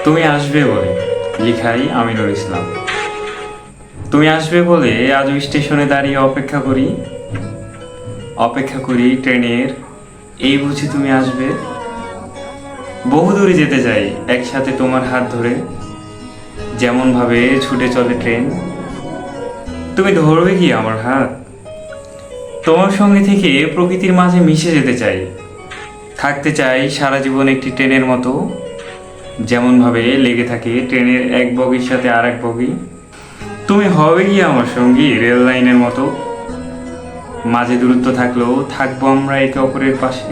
তুমি আসবে বলে, লিখাই আমিনুল ইসলাম। তুমি আসবে বলে আজও স্টেশনে দাঁড়িয়ে অপেক্ষা করি ট্রেনের, এই বুঝি তুমি আসবে। বহু দূরে যেতে চাই একসাথে তোমার হাত ধরে, যেমন ভাবে ছুটে চলে ট্রেন। তুমি ধরবে কি আমার হাত? তোমার সঙ্গে থেকে প্রকৃতির মাঝে মিশে যেতে চাই, থাকতে চাই সারা জীবন একটি ট্রেনের মতো, যেমন ভাবে লেগে থাকে ট্রেনের এক বগির সাথে আর এক বগি। তুমি হবে কি আমার সঙ্গী রেল লাইনের মতো, মাঝে দূরত্ব থাকলেও থাকবো আমরা একে অপরের পাশে।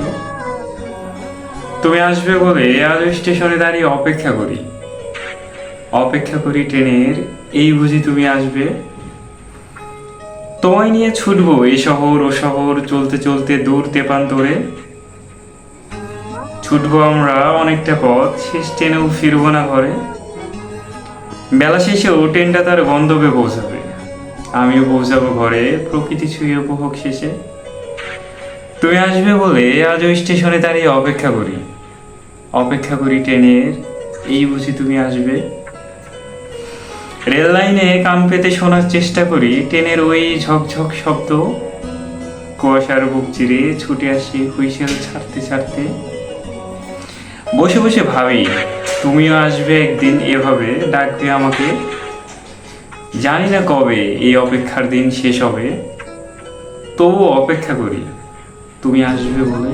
তুমি আসবে বলে আজ স্টেশনে দাঁড়িয়ে অপেক্ষা করি ট্রেনের, এই বুঝি তুমি আসবে। তোমায় নিয়ে ছুটবো এই শহর ও শহর, চলতে চলতে দূর তেপান্তরে। ছুটবো আমরা অনেকটা পথ, শেষ ট্রেনেও ফিরবো না ঘরে। বেলা শেষেও ট্রেনটা তার গন্তব্যে পৌঁছাবে, আমিও পৌঁছাবো ঘরে প্রকৃতি ছুঁয়ে উপভোগ শেষে। তুমি আসবে বলে আজও স্টেশনে দাঁড়িয়ে অপেক্ষা করি ট্রেনের, এই বুঝি তুমি আসবে। রেল লাইনে কান পেতে শোনার চেষ্টা করি ট্রেনের ওই ঝকঝক শব্দ, কুয়াশার বুক চিরে ছুটে আসি হুইসেল ছাড়তে ছাড়তে। বসে বসে ভাবি তুমিও আসবে একদিন, এভাবে ডাকবে আমাকে। জানি না কবে এই অপেক্ষার দিন শেষ হবে, তবুও অপেক্ষা করি তুমি আসবে বলে।